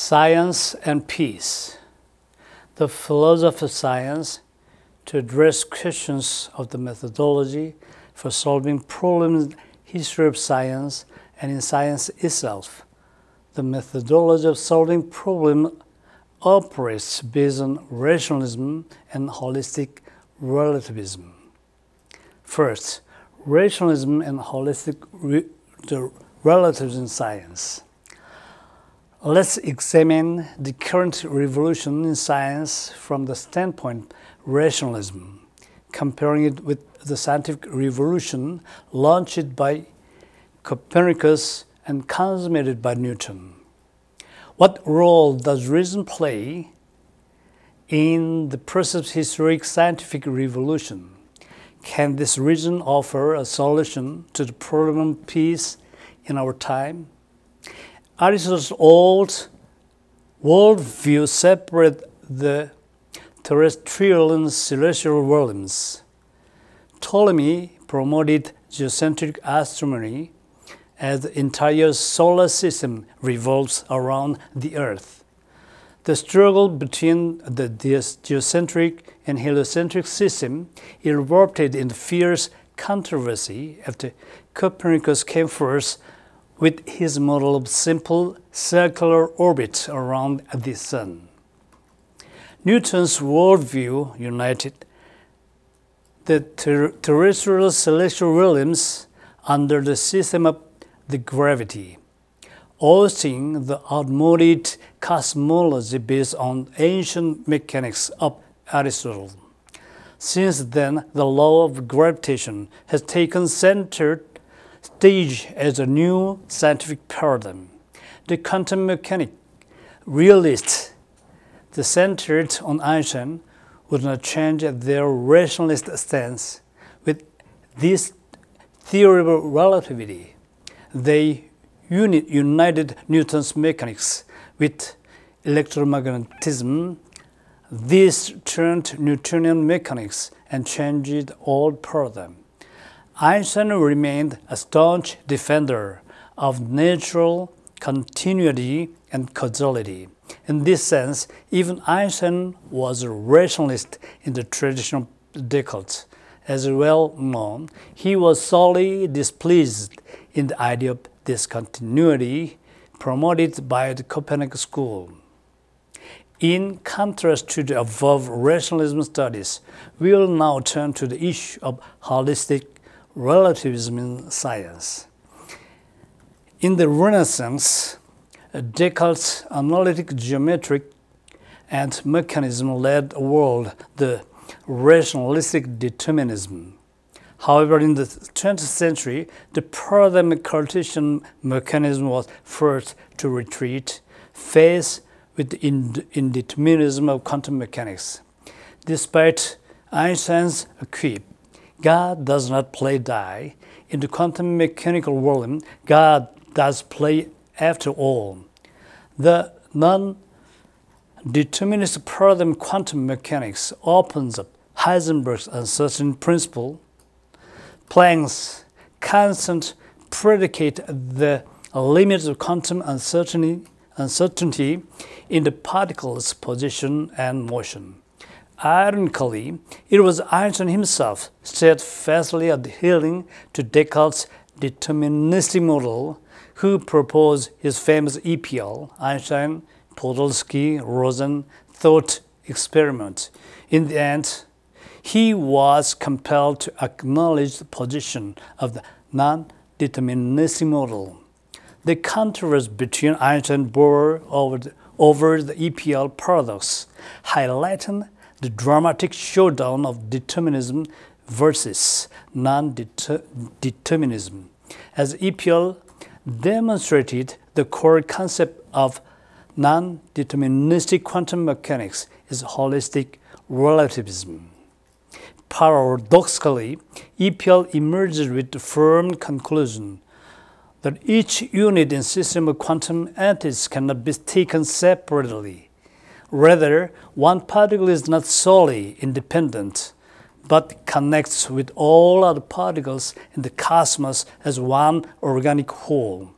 Science and peace. The philosophy of science to address questions of the methodology for solving problems in the history of science and in science itself. The methodology of solving problems operates based on rationalism and holistic relativism. First, rationalism and holistic relativism in science. Let's examine the current revolution in science from the standpoint of rationalism, comparing it with the scientific revolution launched by Copernicus and consummated by Newton. What role does reason play in the process of historic scientific revolution? Can this reason offer a solution to the problem of peace in our time? Aristotle's old worldview separated the terrestrial and celestial realms. Ptolemy promoted geocentric astronomy as the entire solar system revolves around the Earth. The struggle between the geocentric and heliocentric system erupted in fierce controversy after Copernicus came first with his model of simple circular orbit around the Sun. Newton's worldview united the terrestrial celestial realms under the system of the gravity, ousting the outmoded cosmology based on ancient mechanics of Aristotle. Since then, the law of gravitation has taken center stage as a new scientific paradigm. The quantum mechanic realists, centered on Einstein, would not change their rationalist stance. With this theory of relativity, they united Newton's mechanics with electromagnetism. This turned Newtonian mechanics and changed the old paradigm. Einstein remained a staunch defender of natural continuity and causality. In this sense, even Einstein was a rationalist in the tradition of Descartes. As well known, he was sorely displeased in the idea of discontinuity promoted by the Copernicus school. In contrast to the above rationalism studies, we will now turn to the issue of holistic relativism in science. In the Renaissance, Descartes' analytic geometry and mechanism led the world the rationalistic determinism. However, in the 20th century, the paradigm of Cartesian mechanism was first to retreat, faced with the indeterminism of quantum mechanics. Despite Einstein's quip, God does not play die. In the quantum mechanical realm, God does play after all. The non-deterministic paradigm of quantum mechanics opens up Heisenberg's uncertainty principle. Planck's constant predicate the limits of quantum uncertainty in the particle's position and motion. Ironically, it was Einstein himself steadfastly adhering to Descartes' deterministic model who proposed his famous EPL, Einstein, Podolsky, Rosen thought experiment. In the end, he was compelled to acknowledge the position of the non-deterministic model. The controversy between Einstein and Bohr over the EPL paradox highlighted the dramatic showdown of determinism versus non-determinism. As EPL demonstrated, the core concept of non-deterministic quantum mechanics is holistic relativism. Paradoxically, EPL emerged with the firm conclusion that each unit in system of quantum entities cannot be taken separately. Rather, one particle is not solely independent, but connects with all other particles in the cosmos as one organic whole.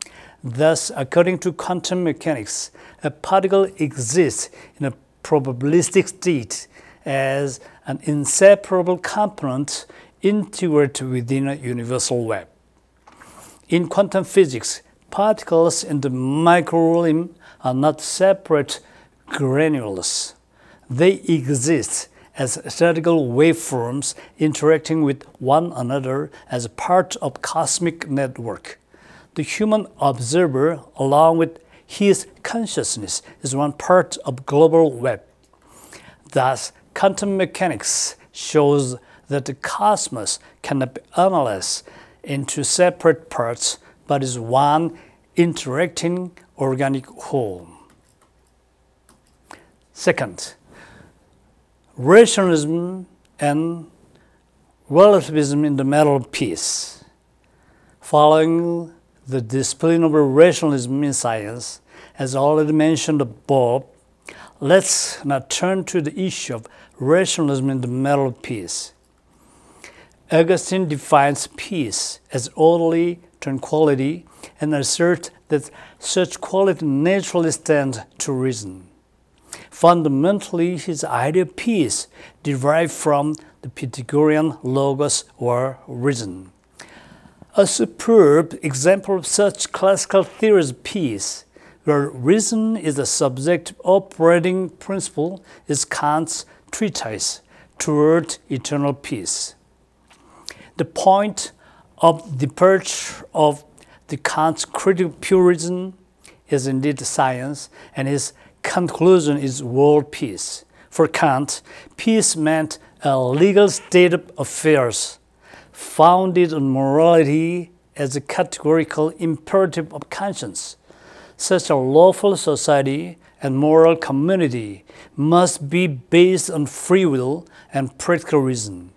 Thus, according to quantum mechanics, a particle exists in a probabilistic state as an inseparable component integrated within a universal web. In quantum physics, particles in the microrealm are not separate granules. They exist as statistical waveforms interacting with one another as a part of cosmic network. The human observer, along with his consciousness, is one part of global web. Thus, quantum mechanics shows that the cosmos cannot be analyzed into separate parts, but is one interacting organic whole. Second, rationalism and relativism in the matter of peace. Following the discipline of rationalism in science, as already mentioned above, let's now turn to the issue of rationalism in the matter of peace. Augustine defines peace as orderly tranquility and asserts that such quality naturally stands to reason. Fundamentally, his idea of peace derived from the Pythagorean logos or reason. A superb example of such classical theories of peace, where reason is the subjective operating principle, is Kant's treatise Toward Eternal Peace. The point of departure of the Kant's critical pure reason is indeed science, and his conclusion is world peace. For Kant, peace meant a legal state of affairs founded on morality as a categorical imperative of conscience. Such a lawful society and moral community must be based on free will and practical reason.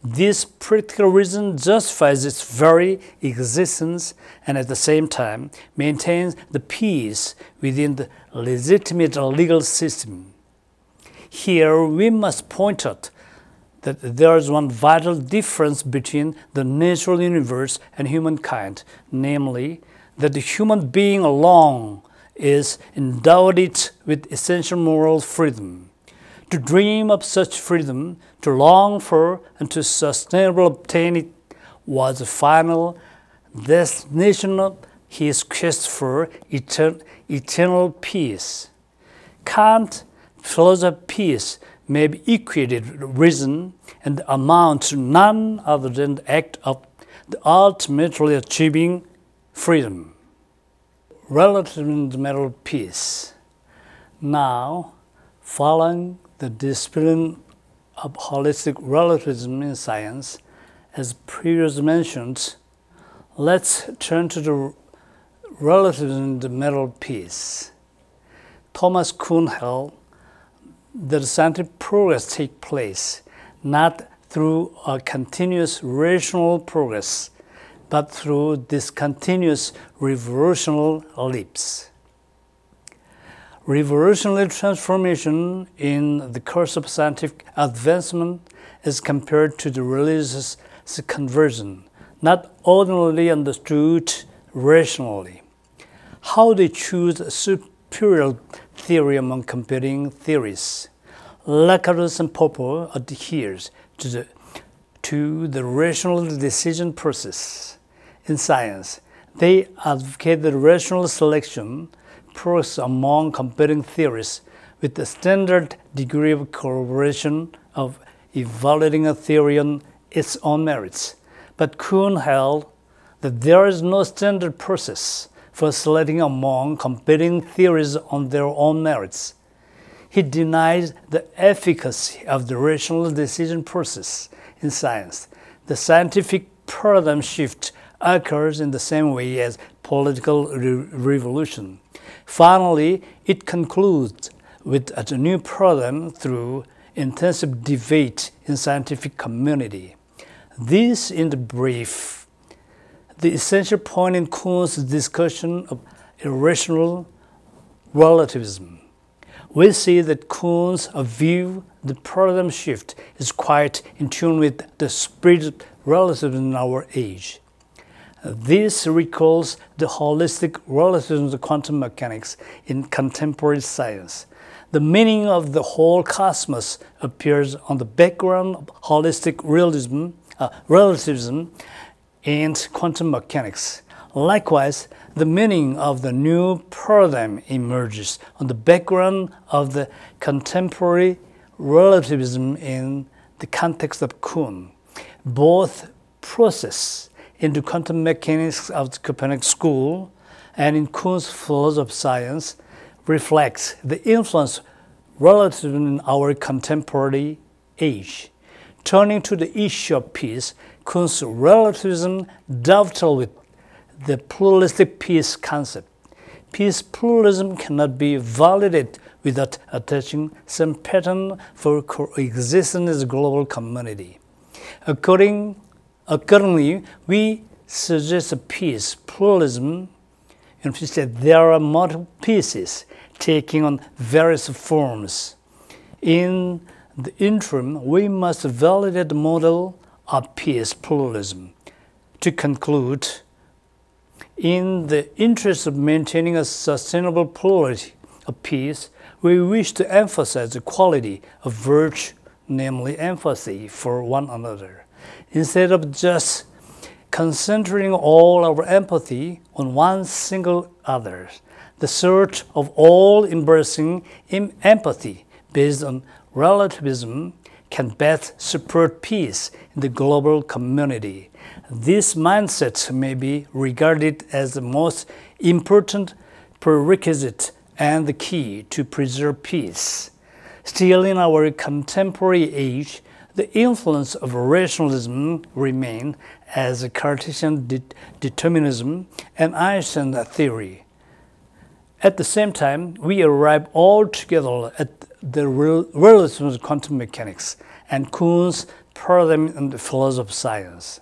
This practical reason justifies its very existence and at the same time maintains the peace within the legitimate legal system. Here we must point out that there is one vital difference between the natural universe and humankind, namely that the human being alone is endowed with essential moral freedom. To dream of such freedom, to long for and to sustainably obtain it was the final destination of his quest for eternal peace. Kant's philosophy of peace may be equated with reason and amount to none other than the act of the ultimately achieving freedom. Relativism in the matter of peace. Now, following the discipline of holistic relativism in science, as previously mentioned, let's turn to the relativism in the matter of peace. Thomas Kuhn held that scientific progress takes place not through a continuous rational progress, but through discontinuous revolutionary leaps. Revolutionary transformation in the course of scientific advancement is compared to the religious conversion, not ordinarily understood rationally. How they choose a superior theory among competing theories. Lacardus and Popper adheres to the rational decision process. In science, they advocate the rational selection process among competing theories with the standard degree of corroboration of evaluating a theory on its own merits. But Kuhn held that there is no standard process for selecting among competing theories on their own merits. He denies the efficacy of the rational decision process in science. The scientific paradigm shift occurs in the same way as political revolution. Finally, it concludes with a new paradigm through intensive debate in scientific community. This, in the brief, the essential point in Kuhn's discussion of irrational relativism. We see that Kuhn's view, the paradigm shift, is quite in tune with the spirit of relativism in our age. This recalls the holistic relativism of quantum mechanics in contemporary science. The meaning of the whole cosmos appears on the background of holistic relativism and quantum mechanics. Likewise, the meaning of the new paradigm emerges on the background of the contemporary relativism in the context of Kuhn. Both process into quantum mechanics of the Copernican school and in Kuhn's philosophy of science reflects the influence of relativism in our contemporary age. Turning to the issue of peace, Kuhn's relativism dovetails with the pluralistic peace concept. Peace pluralism cannot be validated without attaching some pattern for coexistence as a global community. Accordingly, we suggest a peace pluralism in which there are multiple pieces taking on various forms. In the interim, we must validate the model of peace pluralism. To conclude, in the interest of maintaining a sustainable plurality of peace, we wish to emphasize the quality of virtue, namely empathy for one another. Instead of just concentrating all our empathy on one single other, the search of all-embracing empathy based on relativism can best support peace in the global community. This mindset may be regarded as the most important prerequisite and the key to preserve peace. Still, in our contemporary age, the influence of rationalism remains as a Cartesian determinism and Einstein theory. At the same time, we arrive all together at the relativism of quantum mechanics and Kuhn's paradigm in the philosophy of science.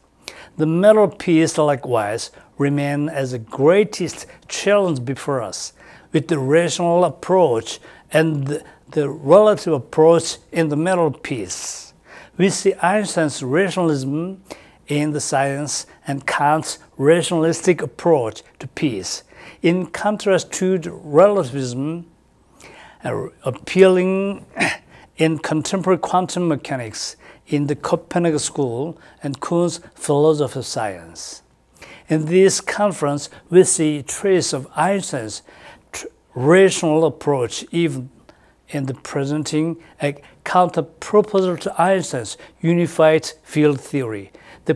The matter of peace, likewise, remains as the greatest challenge before us, with the rational approach and the relative approach in the matter of peace. We see Einstein's rationalism in the science and Kant's rationalistic approach to peace, in contrast to the relativism appealing in contemporary quantum mechanics in the Copernican school and Kuhn's philosophy of science. In this conference, we see traces of Einstein's rational approach even in the presenting a counter-proposal to Einstein's unified field theory. The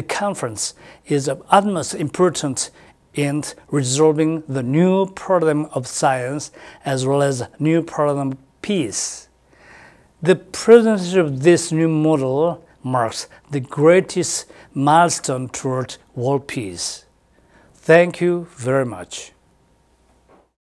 conference is of utmost importance in resolving the new paradigm of science as well as new paradigm of peace. The presentation of this new model marks the greatest milestone toward world peace. Thank you very much.